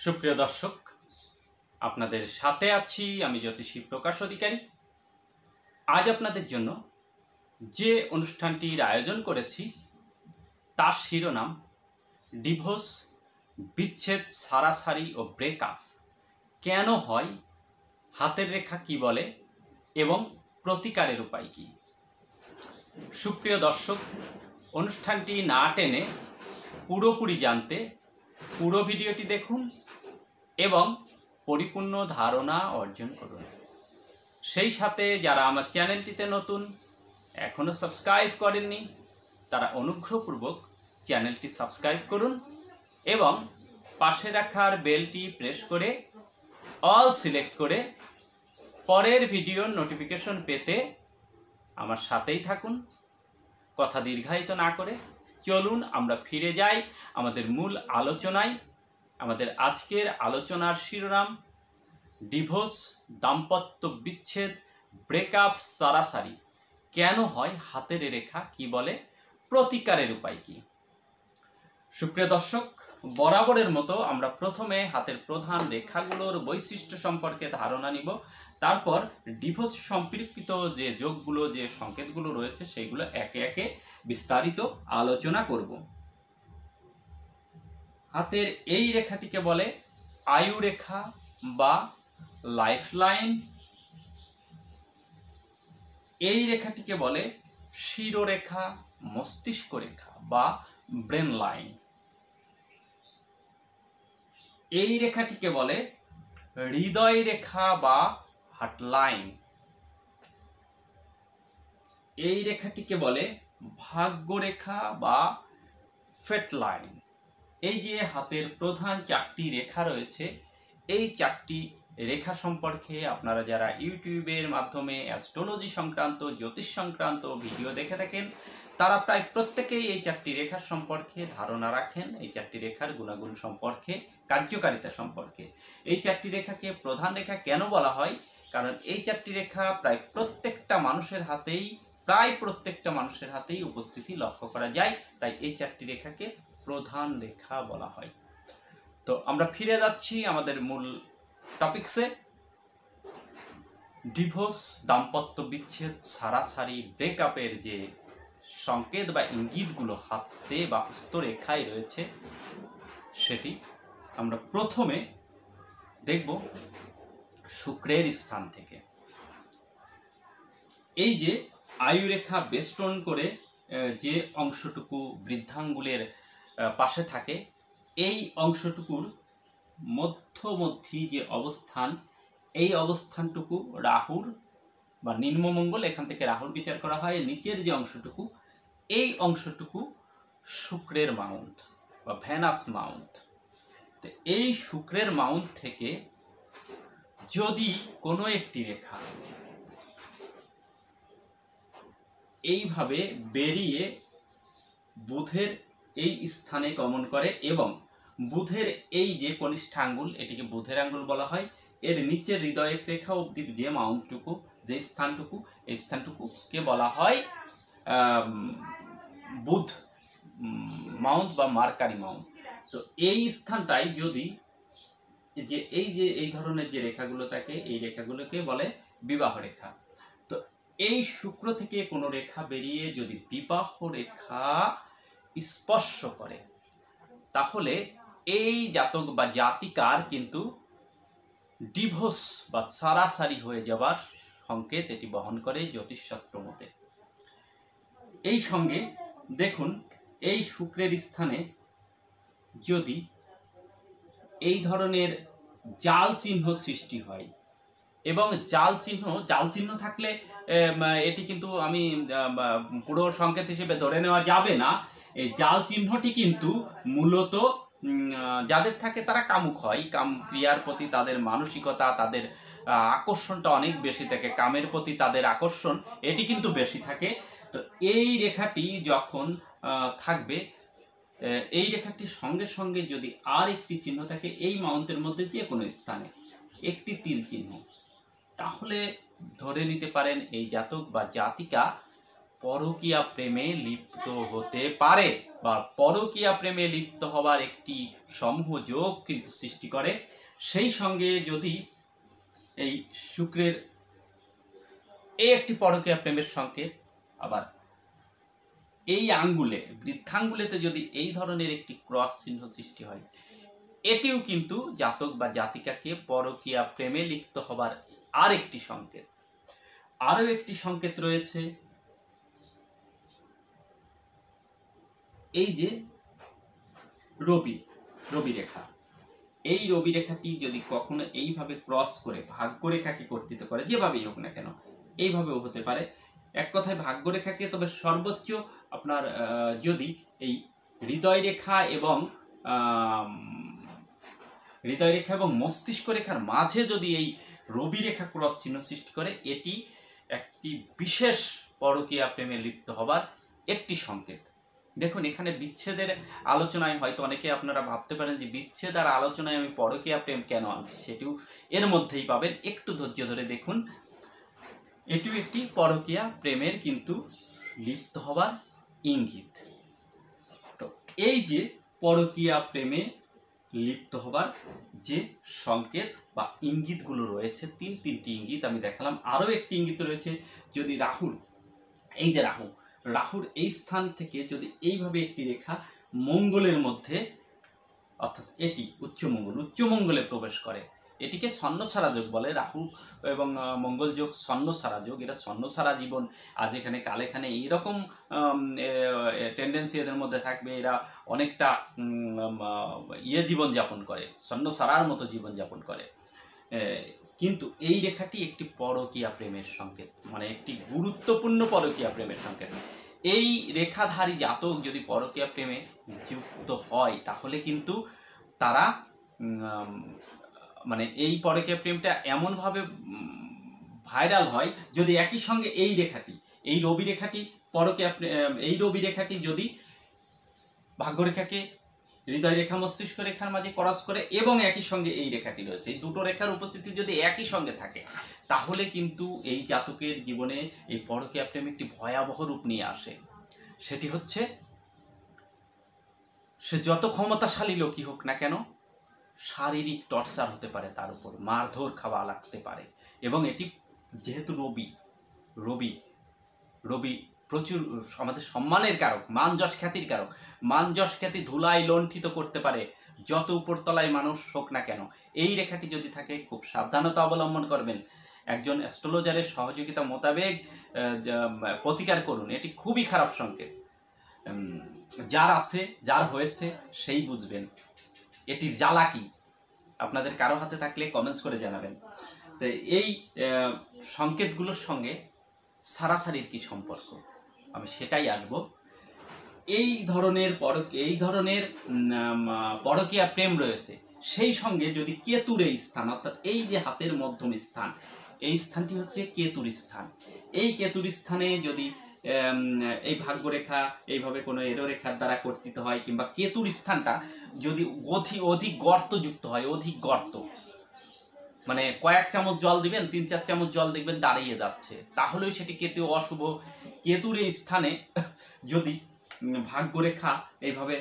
সুপ্রিয় দর্শক, আপনাদের সাথে আছি আমি জ্যোতিষী প্রকাশ অধিকারী। আজ আপনাদের জন্য যে অনুষ্ঠানটির আয়োজন করেছি তার শিরোনাম ডিভোর্স, বিচ্ছেদ, সারাসারি ও ব্রেকআপ কেন হয়, হাতের রেখা কি বলে এবং প্রতিকারের উপায় কি। সুপ্রিয় দর্শক, অনুষ্ঠানটি না টেনে পুরোপুরি জানতে পুরো ভিডিওটি দেখুন এবং পরিপূর্ণ ধারণা অর্জন করুন। সেই সাথে যারা আমার চ্যানেলটিতে নতুন, এখনও সাবস্ক্রাইব করেননি, তারা অনুগ্রহপূর্বক চ্যানেলটি সাবস্ক্রাইব করুন এবং পাশে রাখার বেলটি প্রেস করে অল সিলেক্ট করে পরের ভিডিওর নোটিফিকেশন পেতে আমার সাথেই থাকুন। কথা দীর্ঘায়িত না করে চলুন আমরা ফিরে যাই আমাদের মূল আলোচনায়। আমাদের আজকের আলোচনার শিরোনাম ডিভোর্স, দাম্পত্য বিচ্ছেদ, ব্রেকআপ, সারাসারি কেন হয়, হাতের রেখা কি বলে, প্রতিকারের উপায় কি। সুপ্রিয় দর্শক, বরাবরের মতো আমরা প্রথমে হাতের প্রধান রেখাগুলোর বৈশিষ্ট্য সম্পর্কে ধারণা নিব, তারপর ডিভোর্স সম্পর্কিত যে যোগগুলো, যে সংকেতগুলো রয়েছে সেইগুলো একে একে বিস্তারিত আলোচনা করব। হাতের এই রেখাটিকে বলে আয়ু রেখা বা লাইফ লাইন। এই রেখাটিকে বলে শিরোরেখা, মস্তিষ্ক রেখা বা ব্রেন লাইন। এই রেখাটিকে বলে হৃদয় রেখা বা হার্ট লাইন। এই রেখাটিকে বলে ভাগ্য রেখা বা ফেট লাইন। এই যে হাতের প্রধান চারটি রেখা রয়েছে, এই চারটি রেখা সম্পর্কে আপনারা যারা ইউটিউবের মাধ্যমে অ্যাস্ট্রোলজি সংক্রান্ত, জ্যোতিষ সংক্রান্ত ভিডিও দেখে থাকেন, তারা প্রায় প্রত্যেকেই এই চারটি রেখার সম্পর্কে ধারণা রাখেন, এই চারটি রেখার গুণাগুণ সম্পর্কে, কার্যকারিতা সম্পর্কে। এই চারটি রেখাকে প্রধান রেখা কেন বলা হয়? কারণ এই চারটি রেখা প্রায় প্রত্যেকটা মানুষের হাতেই উপস্থিতি লক্ষ্য করা যায়, তাই এই চারটি রেখাকে প্রধান রেখা বলা হয়। তো আমরা ফিরে যাচ্ছি আমাদের মূল টপিকসে। ডিভোর্স, দাম্পত্য বিচ্ছেদ, সারাসারি, ব্রেকআপের যে সংকেত বা ইঙ্গিতগুলো হাতে বা হস্তরেখায় রয়েছে, সেটি আমরা প্রথমে দেখব শুক্রের স্থান থেকে। এই যে আয়ুরেখা বেষ্টন করে যে অংশটুকু বৃদ্ধাঙ্গুলের পাশে থাকে, এই অংশটুকুর মধ্যবর্তী যে অবস্থান, এই অবস্থানটুকু রাহুর বা নিম্নমঙ্গল, এখান থেকে রাহুর বিচার করা হয়। নিচের যে অংশটুকু, এই অংশটুকু শুক্রের মাউন্ট বা ভেনাস মাউন্ট। তো এই শুক্রের মাউন্ট থেকে যদি কোনো একটি রেখা এইভাবে বেরিয়ে বুধের এই স্থানে গমন করে এবং বুধের এই যে কনিষ্ঠ আঙ্গুল, এটিকে বুধের আঙ্গুল বলা হয়, এর নিচের হৃদয় রেখা অবধি যে মাউন্টটুকু, যে স্থানটুকু, এই স্থানটুকুকে বলা হয় বুধ মাউন্ট বা মার্কারি মাউন্ট। তো এই স্থানটাই যদি এই ধরনের যে রেখাগুলো থাকে, এই রেখাগুলোকে বলে বিবাহ রেখা। তো এই শুক্র থেকে কোনো রেখা বেরিয়ে যদি বিবাহ রেখা স্পর্শ করে, তাহলে এই জাতক বা জাতিকার কিন্তু ডিভোর্স বা সারাসারি হয়ে যাবার সংকেত এটি বহন করে জ্যোতিষশাস্ত্র মতে। এই সঙ্গে দেখুন, এই শুক্রের স্থানে যদি এই ধরনের জাল চিহ্ন সৃষ্টি হয়, এবং জাল চিহ্ন থাকলে এটি কিন্তু আমি পুরো সংকেত হিসেবে ধরে নেওয়া যাবে না। এই জাল চিহ্নটি কিন্তু মূলত যাদের থাকে তারা কামুক হয়, কাম ক্রিয়ার প্রতি তাদের মানসিকতা, তাদের আকর্ষণটা অনেক বেশি থাকে, কামের প্রতি তাদের আকর্ষণ এটি কিন্তু বেশি থাকে। তো এই রেখাটি যখন থাকবে, এই রেখাটির সঙ্গে সঙ্গে যদি আর একটি চিহ্ন থাকে এই মাউন্টের মধ্যে যে কোনো স্থানে একটি তিল চিহ্ন, তাহলে ধরে নিতে পারেন এই জাতক বা জাতিকা পরকীয়া প্রেমে লিপ্ত হতে পারে বা পরকীয়া প্রেমে লিপ্ত হবার একটি সমূহ যোগ কিন্তু সৃষ্টি করে। সেই সঙ্গে যদি এই শুক্রের এই একটি পরকীয়া প্রেমের সংকেত, আবার এই আঙ্গুলে বৃদ্ধাঙ্গুলেতে যদি এই ধরনের একটি ক্রস চিহ্ন সৃষ্টি হয়, এটিও কিন্তু জাতক বা জাতিকাকে পরকীয়া প্রেমে লিপ্ত হবার আরেকটি সংকেত। আরও একটি সংকেত রয়েছে, এই যে রবি রেখা, এই রবি রেখাটি যদি কখনো এইভাবে ক্রস করে ভাগ্যরেখাকে কর্তৃত করে, যেভাবেই হোক না কেন, এইভাবেও হতে পারে। এক কথায় ভাগ্যরেখাকে, তবে সর্বোচ্চ আপনার যদি এই হৃদয় রেখা এবং মস্তিষ্ক রেখার মাঝে যদি এই রবি রেখা ক্রস চিহ্ন সৃষ্টি করে, এটি একটি বিশেষ পরকীয়া প্রেমে লিপ্ত হবার একটি সংকেত। দেখুন, এখানে বিচ্ছেদের আলোচনায় হয়তো অনেকে আপনারা ভাবতে পারেন যে বিচ্ছেদ আর আলোচনায় আমি পরকীয়া প্রেম কেন আনছি, সেটিও এর মধ্যেই পাবেন। একটু ধৈর্য ধরে দেখুন, এটিও একটি পরকীয়া প্রেমের কিন্তু লিপ্ত হবার ইঙ্গিত। তো এই যে পরকীয়া প্রেমে লিপ্ত হবার যে সংকেত বা ইঙ্গিতগুলো রয়েছে, তিনটি ইঙ্গিত আমি দেখালাম। আরও একটি ইঙ্গিত রয়েছে, যদি এই যে রাহুর এই স্থান থেকে যদি এইভাবে একটি রেখা মঙ্গলের মধ্যে, অর্থাৎ এটি উচ্চমঙ্গলে প্রবেশ করে, এটিকে ছন্নছাড়া যোগ বলে। রাহু এবং মঙ্গল যোগ ছন্নছাড়া যোগ। এরা ছন্নছাড়া জীবন, আজ এখানে কাল এখানে, এইরকম টেন্ডেন্সি এদের মধ্যে থাকবে। এরা অনেকটা জীবনযাপন করে, ছন্নছাড়ার মতো জীবনযাপন করে। কিন্তু এই রেখাটি একটি পরকীয়া প্রেমের সংকেত, মানে একটি গুরুত্বপূর্ণ পরকীয়া প্রেমের সংকেত। এই রেখাধারী জাতক যদি পরকীয়া প্রেমে যুক্ত হয়, তাহলে কিন্তু তারা মানে এই পরকীয়া প্রেমটা এমনভাবে ভাইরাল হয়, যদি একই সঙ্গে এই রবি রেখাটি যদি ভাগ্যরেখাকে হৃদয় রেখা মস্তিষ্ক রেখার মাঝে ক্রস করে এবং একই সঙ্গে এই রেখাটি রয়েছে, এই দুটো রেখার উপস্থিতি যদি একই সঙ্গে থাকে, তাহলে কিন্তু এই জাতকের জীবনে এই পরকীয়া প্রেম একটি ভয়াবহ রূপ নিয়ে আসে। সেটি হচ্ছে, সে যত ক্ষমতাশালী লোকই হোক না কেন, শারীরিক টর্চার হতে পারে, তার উপর মারধর খাওয়া লাগতে পারে। এবং এটি যেহেতু রবি প্রচুর আমাদের সম্মানের কারক, মান যশ খ্যাতির কারক, মান যশ খ্যাতি ধুলায় লণ্ঠিত করতে পারে যত উপরতলায় মানুষ হোক না কেন। এই রেখাটি যদি থাকে, খুব সাবধানতা অবলম্বন করবেন। একজন অ্যাস্ট্রোলজারের সহযোগিতা মোতাবেক প্রতিকার করুন, এটি খুবই খারাপ সংকেত। যার হয়েছে সেই বুঝবেন এটির জ্বালা কি। আপনাদের কারো হাতে থাকলে কমেন্টস করে জানাবেন। তো এই সংকেতগুলোর সঙ্গে সারাসারির কি সম্পর্ক, আমি সেটাই আসবো। এই ধরনের পরকীয়া প্রেম রয়েছে, সেই সঙ্গে যদি কেতুর এই স্থান, অর্থাৎ এই যে হাতের মধ্যম স্থান, এই স্থানটি হচ্ছে কেতুর স্থান। এই কেতুর স্থানে যদি এই ভাগ্যরেখা এইভাবে কোনো এরোরেখার দ্বারা কর্তৃত হয়, কিংবা কেতুর স্থানটা যদি অধিক গর্তযুক্ত হয়, অধিক গর্ত, মানে কয়েক চামচ জল দিবেন, 3-4 চামচ জল দেখবেন দাঁড়িয়ে যাচ্ছে, তাহলেও সেটি কেতু অশুভ। কেতুর এই স্থানে যদি ভাগ্যরেখা এইভাবে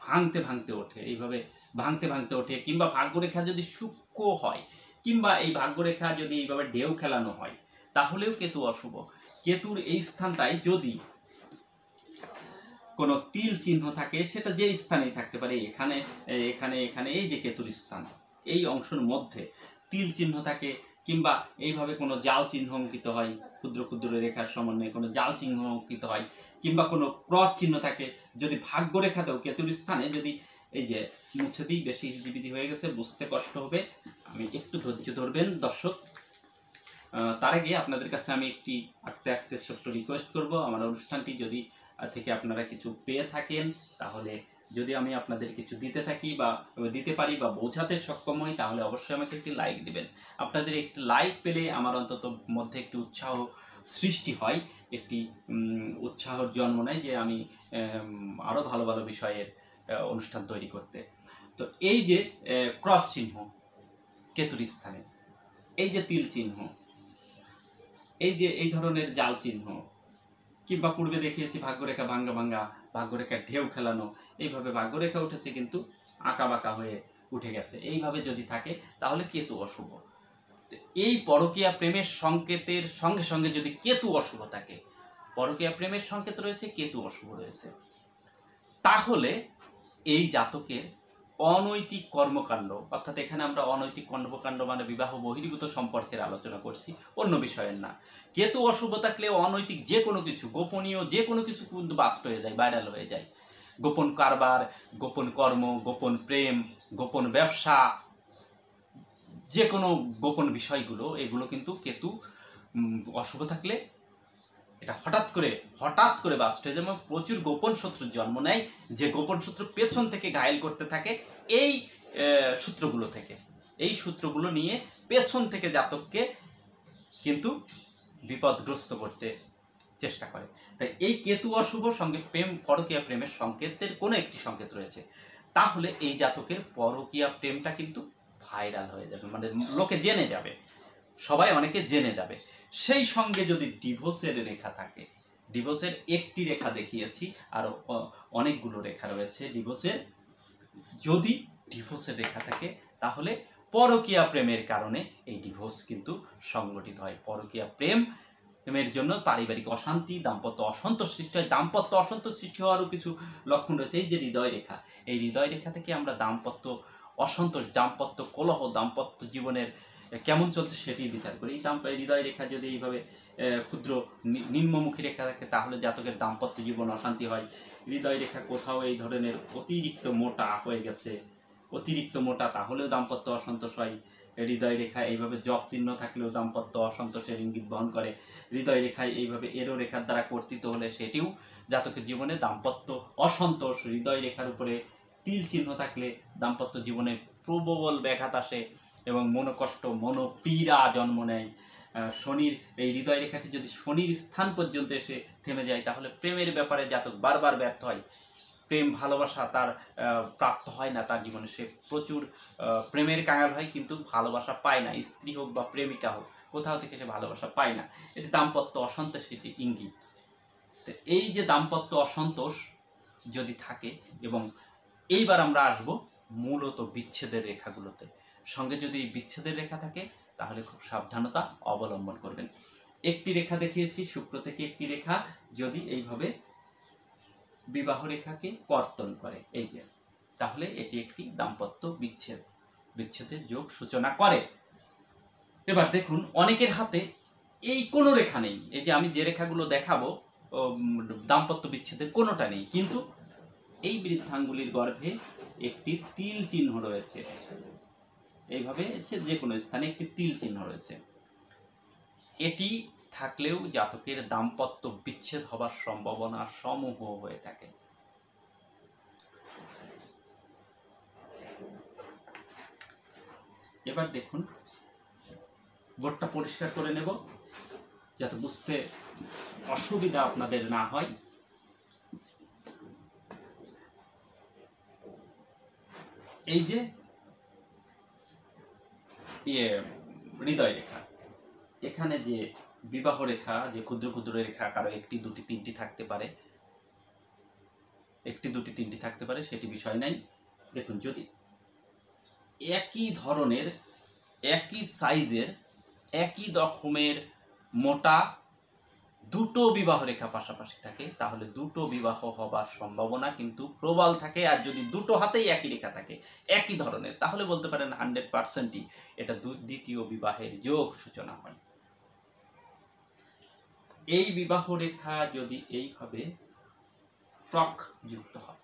ভাঙতে ভাঙতে ওঠে, কিংবা ভাগ্যরেখা যদি সূক্ষ্ম হয়, কিংবা এই ভাগ্যরেখা যদি এইভাবে ঢেউ খেলানো হয়, তাহলেও কেতু অশুভ। কেতুর এই স্থানটায় যদি কোনো তিল চিহ্ন থাকে, সেটা যে স্থানেই থাকতে পারে, এখানে এই যে কেতুর স্থান, এই অংশের মধ্যে তিল চিহ্ন থাকে, কিংবা এইভাবে কোনো জাল চিহ্ন অঙ্কিত হয়, ক্ষুদ্র ক্ষুদ্র রেখার সমন্বয়ে কোনো জাল চিহ্ন অঙ্কিত হয়, কিংবা কোনো ক্রস চিহ্ন থাকে, যদি ভাগ্যরেখাতেও কেতুর স্থানে যদি, এই যে মুছে দিই, বেশি হিজিবিজি হয়ে গেছে, বুঝতে কষ্ট হবে, আমি একটু ধৈর্য ধরবেন দর্শক। তার আগে আপনাদের কাছে আমি একটি আঁকতে ছোট্ট রিকোয়েস্ট করব। আমার অনুষ্ঠানটি যদি থেকে আপনারা কিছু পেয়ে থাকেন, তাহলে যদি আমি আপনাদের কিছু দিতে পারি বা বোঝাতে সক্ষম হই, তাহলে অবশ্যই আমাকে একটি লাইক দিবেন। আপনাদের একটি লাইক পেলে আমার অন্তত মধ্যে একটি উৎসাহ সৃষ্টি হয়, একটি উৎসাহর জন্ম নেয় যে আমি আরও ভালো ভালো বিষয়ের অনুষ্ঠান তৈরি করতে। তো এই যে ক্রস চিহ্ন কেতুর স্থানে, এই যে তিল চিহ্ন, এই যে এই ধরনের জাল চিহ্ন, কিংবা পূর্বে দেখিয়েছি ভাগ্যরেখা ভাঙ্গা ভাঙ্গা, ভাগ্যরেখার ঢেউ খেলানো, এইভাবে ভাগ্যরেখা উঠেছে কিন্তু আঁকা বাঁকা হয়ে উঠে গেছে। এইভাবে যদি থাকে তাহলে কেতু অশুভ। এই পরকীয়া প্রেমের সংকেতের সঙ্গে সঙ্গে যদি কেতু অশুভ থাকে, পরকীয়া প্রেমের সংকেত রয়েছে, কেতু অশুভ রয়েছে, তাহলে এই জাতকের অনৈতিক কর্মকাণ্ড, অর্থাৎ এখানে আমরা অনৈতিক কর্মকাণ্ড মানে বিবাহ বহির্ভূত সম্পর্কের আলোচনা করছি, অন্য বিষয়ের না। কেতু অশুভ থাকলে অনৈতিক যে কোনো কিছু, গোপনীয় যে কোনো কিছু কিন্তু বাস্ট হয়ে যায়, ভাইরাল হয়ে যায়। গোপন কারবার, গোপন কর্ম, গোপন প্রেম, গোপন ব্যবসা, যে কোনো গোপন বিষয়গুলো, এগুলো কিন্তু কেতু অশুভ থাকলে এটা হঠাৎ করে বাস্ট হয়ে যায়। যেমন প্রচুর গোপন শত্রুর জন্ম নেয়, যে গোপন শত্রু পেছন থেকে ঘায়েল করতে থাকে এই সূত্রগুলো থেকে, এই সূত্রগুলো নিয়ে পেছন থেকে জাতককে কিন্তু বিপদগ্রস্ত করতে চেষ্টা করে। তাই এই কেতু অশুভ সঙ্গে পরকীয়া প্রেমের সংকেতের কোনো একটি সংকেত রয়েছে, তাহলে এই জাতকের পরকীয়া প্রেমটা কিন্তু ভাইরাল হয়ে যাবে, মানে লোকে জেনে যাবে, সবাই অনেকে জেনে যাবে। সেই সঙ্গে যদি ডিভোর্সের রেখা থাকে, ডিভোর্সের একটি রেখা দেখিয়েছি, আরও অনেকগুলো রেখা রয়েছে ডিভোর্সের, যদি ডিভোর্সের রেখা থাকে তাহলে পরকীয়া প্রেমের কারণে এই ডিভোর্স কিন্তু সংগঠিত হয়। পরকীয়া প্রেমের জন্য পারিবারিক অশান্তি, দাম্পত্য অসন্তোষ সৃষ্টি হয়। দাম্পত্য অসন্তোষ সৃষ্টি হওয়ারও কিছু লক্ষণ রয়েছে। এই যে হৃদয় রেখা, এই হৃদয় রেখা থেকে আমরা দাম্পত্য অসন্তোষ, দাম্পত্য কলহ, দাম্পত্য জীবনের কেমন চলছে সেটি বিচার করি। এই হৃদয় রেখা যদি এইভাবে ক্ষুদ্র নিম্নমুখী রেখা থাকে তাহলে জাতকের দাম্পত্য জীবন অশান্তি হয়। হৃদয় রেখা কোথাও এই ধরনের অতিরিক্ত মোটা হয়ে গেছে, অতিরিক্ত মোটা, তাহলেও দাম্পত্য অসন্তোষ হয়। হৃদয় রেখা এইভাবে জপ চিহ্ন থাকলেও দাম্পত্য অসন্তোষের ইঙ্গিত বহন করে। হৃদয় রেখায় এইভাবে এরো রেখার দ্বারা কর্তৃত হলে সেটিও জাতকের জীবনে দাম্পত্য অসন্তোষ। হৃদয় রেখার উপরে তিল চিহ্ন থাকলে দাম্পত্য জীবনে প্রবল ব্যাঘাত আসে এবং মনোকষ্ট, মনোপীড়া জন্ম নেয়। শনির এই হৃদয় রেখাটি যদি শনির স্থান পর্যন্ত এসে থেমে যায় তাহলে প্রেমের ব্যাপারে জাতক বারবার ব্যর্থ হয়, প্রেম ভালোবাসা তার প্রাপ্ত হয় না তার জীবনে। সে প্রচুর প্রেমের কাঙাল হয় কিন্তু ভালোবাসা পায় না, স্ত্রী হোক বা প্রেমিকা হোক, কোথাও থেকে সে ভালোবাসা পায় না। এটি দাম্পত্য অসন্তোষের ইঙ্গিত। তো এই যে দাম্পত্য অসন্তোষ যদি থাকে, এবং এইবার আমরা আসব মূলত বিচ্ছেদের রেখাগুলোতে, সঙ্গে যদি বিচ্ছেদের রেখা থাকে তাহলে খুব সাবধানতা অবলম্বন করবেন। একটি রেখা দেখিয়েছি শুক্র থেকে, একটি রেখা যদি এইভাবে বিবাহ রেখাকে কর্তন করে, এই যে, তাহলে এটি একটি দাম্পত্য বিচ্ছেদের যোগ সূচনা করে। এবার দেখুন অনেকের হাতে এই কোনো রেখা নেই, এই যে আমি যে রেখাগুলো দেখাবো দাম্পত্য বিচ্ছেদের কোনোটা নেই, কিন্তু এই বৃদ্ধাঙ্গুলির গর্ভে একটি তিল চিহ্ন রয়েছে, এইভাবে যে কোনো স্থানে একটি তিল চিহ্ন রয়েছে। এটি থাকলেও জাতকের দাম্পত্য বিচ্ছেদ হবার সম্ভাবনা সমূহ হয়ে থাকে। এবার দেখুন বোর্ডটা পরিষ্কার করে নেব যাতে বুঝতে অসুবিধা আপনাদের না হয়। এই যে হৃদয় রেখা, এখানে যে বিবাহ রেখা, যে ক্ষুদ্র ক্ষুদ্র রেখা, কারো একটি দুটি তিনটি থাকতে পারে, একটি দুটি তিনটি থাকতে পারে, সেটি বিষয় নাই। দেখুন যদি একই ধরনের, একই সাইজের, একই রকমের মোটা দুটো বিবাহ রেখা পাশাপাশি থাকে তাহলে দুটো বিবাহ হবার সম্ভাবনা কিন্তু প্রবল থাকে। আর যদি দুটো হাতেই একই রেখা থাকে একই ধরনের, তাহলে বলতে পারেন 100%ই এটা দ্বিতীয় বিবাহের যোগ সূচনা হয়। এই বিবাহ রেখা যদি এইভাবে ফ্রক যুক্ত হয়,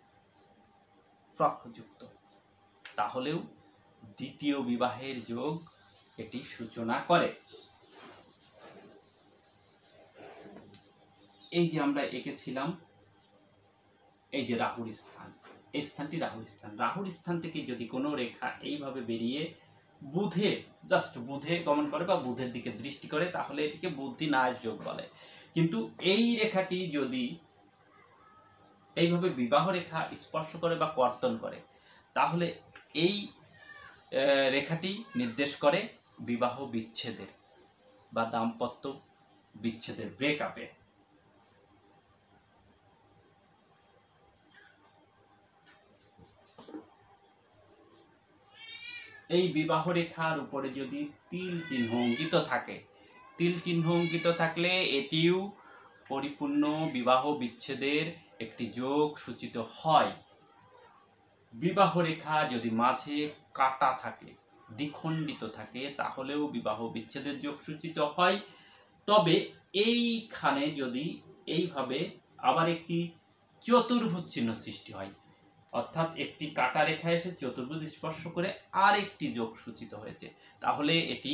ফ্রক যুক্ত, তাহলেও দ্বিতীয় বিবাহের যোগ এটি সূচনা করে। এই যে আমরা এঁকেছিলাম এই যে রাহুর স্থান, এই স্থানটি রাহুর স্থান, রাহুর স্থান থেকে যদি কোনো রেখা এইভাবে বেরিয়ে বুধে গমন করে বা বুধের দিকে দৃষ্টি করে তাহলে এটিকে বুদ্ধি নাশ যোগ বলে। কিন্তু এই রেখাটি যদি এইভাবে বিবাহ রেখা স্পর্শ করে বা কর্তন করে তাহলে এই রেখাটি নির্দেশ করে বিবাহ বিচ্ছেদের বা দাম্পত্য বিচ্ছেদের, ব্রেকআপের। এই বিবাহ রেখার উপরে যদি তিল চিহ্ন অঙ্কিত থাকে, তিল চিহ্ন অঙ্কিত থাকলে এটিও পরিপূর্ণ বিবাহ বিচ্ছেদের একটি যোগ সূচিত হয়। বিবাহ রেখা যদি মাঝে কাটা থাকে, দ্বিখণ্ডিত থাকে, তাহলেও বিবাহ বিচ্ছেদের যোগ সূচিত হয়। তবে এইখানে যদি এইভাবে আবার একটি চতুর্ভুজ চিহ্ন সৃষ্টি হয়, অর্থাৎ একটি কাটা রেখা এসে চতুর্ভুজ স্পর্শ করে আর একটি যোগ সূচিত হয়েছে, তাহলে এটি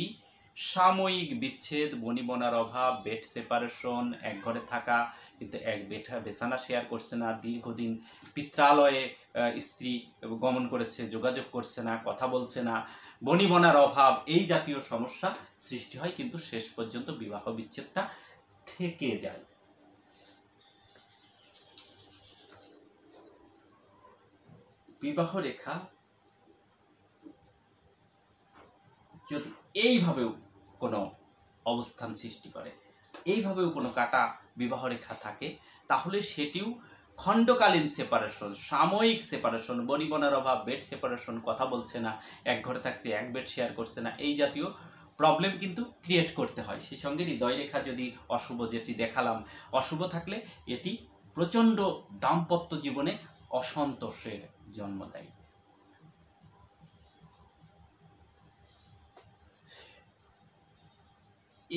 সাময়িক বিচ্ছেদ, বনিবনার অভাব, বেড সেপারেশন, এক ঘরে থাকা কিন্তু এক বিছানা শেয়ার করছে না, দীর্ঘদিন পিত্রালয়ে স্ত্রী গমন করেছে, যোগাযোগ করছে না, কথা বলছে না, বনিবনার অভাব, এই জাতীয় সমস্যা সৃষ্টি হয়, কিন্তু শেষ পর্যন্ত বিবাহ বিচ্ছেদটা থেকে যায়। বিবাহ রেখা যদি এইভাবেও কোনো অবস্থান সৃষ্টি করে, এইভাবেও কোনো কাটা বিবাহ রেখা থাকে, তাহলে সেটিও খণ্ডকালীন সেপারেশন, সাময়িক সেপারেশন, বনিবনার অভাব, বেড সেপারেশন, কথা বলছে না, এক ঘরে থাকছে, এক বেড শেয়ার করছে না, এই জাতীয় প্রবলেম কিন্তু ক্রিয়েট করতে হয়। সেই সঙ্গে হৃদয় রেখা যদি অশুভ, যেটি দেখালাম, অশুভ থাকলে এটি প্রচণ্ড দাম্পত্য জীবনে অসন্তোষের জন্ম দেয়।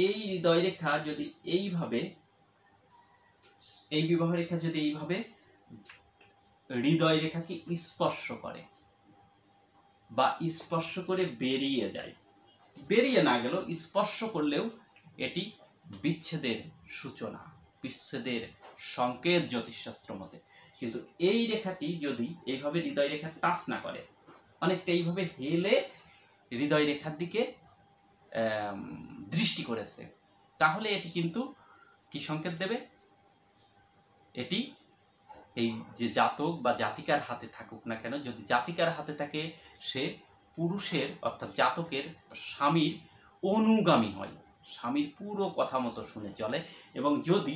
এই হৃদয় রেখা যদি এইভাবে, এই বিবাহ রেখা যদি এইভাবে হৃদয় রেখাকে স্পর্শ করে বা স্পর্শ করে বেরিয়ে যায়, বেরিয়ে না গেলেও স্পর্শ করলেও এটি বিচ্ছেদের সূচনা, বিচ্ছেদের সংকেত জ্যোতিষশাস্ত্র মতে। কিন্তু এই রেখাটি যদি এইভাবে হৃদয় রেখা টাচ না করে, অনেকটা এইভাবে হেলে হৃদয় রেখার দিকে দৃষ্টি করেছে, তাহলে এটি কিন্তু কি সংকেত দেবে? এটি এই যে জাতক বা জাতিকার হাতে থাকুক না কেন, যদি জাতিকার হাতে থাকে, সে পুরুষের অর্থাৎ জাতকের স্বামীর অনুগামী হয়, স্বামীর পুরো কথা মতো শুনে চলে। এবং যদি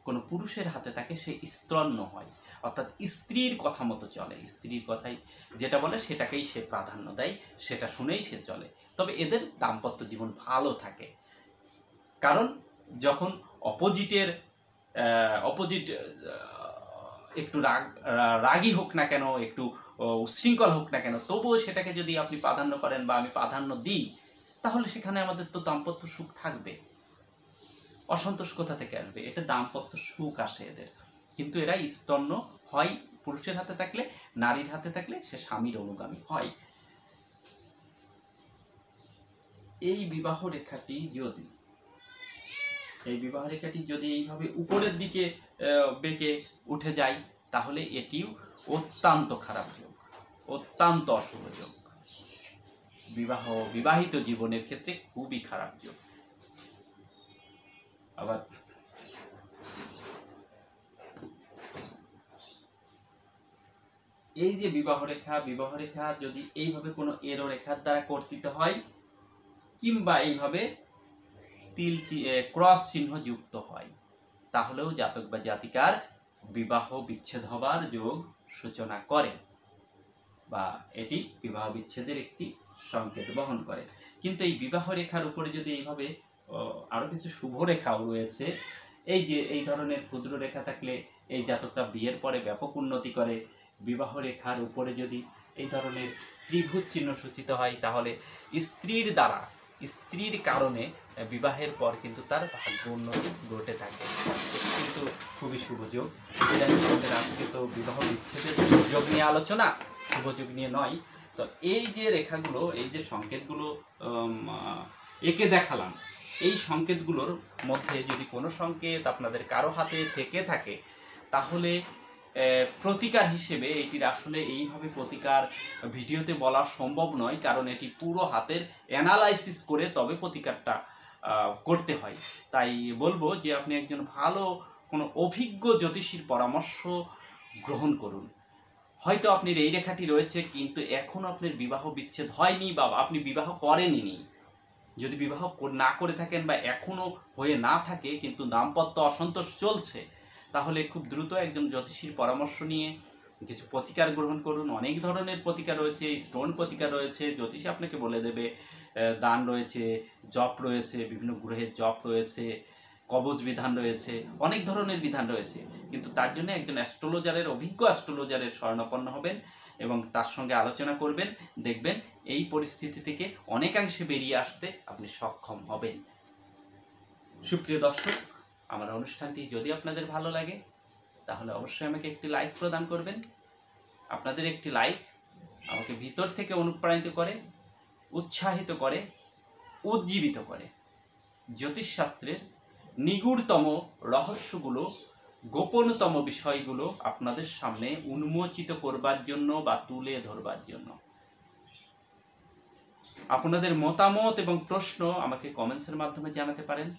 কোনো পুরুষের হাতে থাকে, সে স্তন্য হয়, অর্থাৎ স্ত্রীর কথা মতো চলে, স্ত্রীর কথাই যেটা বলে সেটাকেই সে প্রাধান্য দেয়, সেটা শুনেই সে চলে। তবে এদের দাম্পত্য জীবন ভালো থাকে, কারণ যখন অপোজিট একটু রাগী হোক না কেন, একটু উচ্ছৃঙ্খল হোক না কেন, তবুও সেটাকে যদি আপনি প্রাধান্য করেন বা আমি প্রাধান্য দিই, তাহলে সেখানে আমাদের তো দাম্পত্য সুখ থাকবে। অসন্তোষ কোথা থেকে আসবে? এটা দাম্পত্য সুখ আসে এদের। কিন্তু এরা স্তন্য হয় পুরুষের হাতে থাকলে, নারীর হাতে থাকলে সে স্বামীর অনুগামী হয়। এই বিবাহ রেখাটি যদি এইভাবে উপরের দিকে বেঁকে উঠে যায়, তাহলে এটিও অত্যন্ত খারাপ যোগ, অত্যন্ত অশুভ যোগ, বিবাহিত জীবনের ক্ষেত্রে খুবই খারাপ যোগ। আবার এই যে বিবাহ রেখা যদি এইভাবে কোনো এরো রেখার দ্বারা কর্তিত হয়, কিংবা এইভাবে ক্রস চিহ্ন যুক্ত হয়, তাহলেও জাতক বা জাতিকার বিবাহ বিচ্ছেদ হবার যোগ সূচনা করে, বা এটি বিবাহ বিচ্ছেদের একটি সংকেত বহন করে। কিন্তু এই বিবাহ রেখার উপরে যদি এইভাবে আরো কিছু শুভ রেখাও রয়েছে, এই যে এই ধরনের ক্ষুদ্র রেখা থাকলে এই জাতকরা বিয়ের পরে ব্যাপক উন্নতি করে। বিবাহ রেখার উপরে যদি এই ধরনের ত্রিভুজ চিহ্ন সূচিত হয়, তাহলে স্ত্রীর কারণে বিবাহের পর কিন্তু তার ভাগ্য উন্নতি ঘটে থাকে, কিন্তু খুবই শুভ যোগ। আজকে তো বিবাহ বিচ্ছেদের যোগ নিয়ে আলোচনা, শুভ যোগ নিয়ে নয়। তো এই যে রেখাগুলো, এই যে সংকেতগুলো একে দেখালাম, এই সংকেতগুলোর মধ্যে যদি কোনো সংকেত আপনাদের কারো হাতে থেকে থাকে, তাহলে প্রতিকার হিসেবে এটির আসলে এইভাবে প্রতিকার ভিডিওতে বলা সম্ভব নয়, কারণ এটি পুরো হাতের অ্যানালাইসিস করে তবে প্রতিকারটা করতে হয়। তাই বলবো যে আপনি একজন ভালো কোনো অভিজ্ঞ জ্যোতিষীর পরামর্শ গ্রহণ করুন। হয়তো আপনার এই রেখাটি রয়েছে, কিন্তু এখনও আপনার বিবাহ বিচ্ছেদ হয়নি বা আপনি বিবাহ করেননি। যদি বিবাহ না করে থাকেন বা এখনও হয়ে না থাকে, কিন্তু দাম্পত্য অসন্তোষ চলছে, তাহলে খুব দ্রুত একজন জ্যোতিষীর পরামর্শ নিয়ে কিছু প্রতিকার গ্রহণ করুন। অনেক ধরনের প্রতিকার রয়েছে, স্টোন প্রতিকার রয়েছে, জ্যোতিষ আপনাকে বলে দেবে, দান রয়েছে, জপ রয়েছে, বিভিন্ন গ্রহের জপ রয়েছে, কবচ বিধান রয়েছে, অনেক ধরনের বিধান রয়েছে। কিন্তু তার জন্য একজন অ্যাস্ট্রোলজারের, অভিজ্ঞ অ্যাস্ট্রোলজারের শরণাপন্ন হবেন এবং তার সঙ্গে আলোচনা করবেন। দেখবেন এই পরিস্থিতি থেকে অনেকাংশে বেরিয়ে আসতে আপনি সক্ষম হবেন। সুপ্রিয় দর্শক, আমার অনুষ্ঠানটি যদি আপনাদের ভালো লাগে তাহলে অবশ্যই আমাকে একটি লাইক প্রদান করবেন। আপনাদের একটি লাইক আমাকে ভিতর থেকে অনুপ্রাণিত করে, উৎসাহিত করে, উজ্জীবিত করে জ্যোতিষশাস্ত্রের নিগূঢ়তম রহস্যগুলো, গোপনতম বিষয়গুলো আপনাদের সামনে উন্মোচিত করবার জন্য বা তুলে ধরবার জন্য। আপনাদের মতামত এবং প্রশ্ন আমাকে কমেন্টসের মাধ্যমে জানাতে পারেন।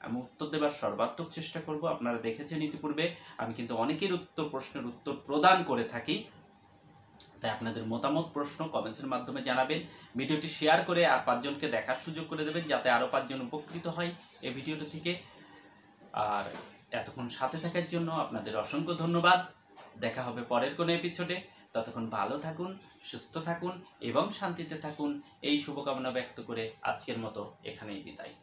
আমি উত্তর দেবার সর্বাত্মক চেষ্টা করব। আপনারা দেখেছেন ইতিপূর্বে আমি কিন্তু অনেকের প্রশ্নের উত্তর প্রদান করে থাকি। তাই আপনাদের মতামত, প্রশ্ন কমেন্টসের মাধ্যমে জানাবেন। ভিডিওটি শেয়ার করে আর 5 জনকে দেখার সুযোগ করে দেবেন, যাতে আরও 5 জন উপকৃত হয় এই ভিডিওটি থেকে। আর এতক্ষণ সাথে থাকার জন্য আপনাদের অসংখ্য ধন্যবাদ। দেখা হবে পরের কোনো এপিসোডে। ততক্ষণ ভালো থাকুন, সুস্থ থাকুন এবং শান্তিতে থাকুন, এই শুভকামনা ব্যক্ত করে আজকের মতো এখানেই বিদায়।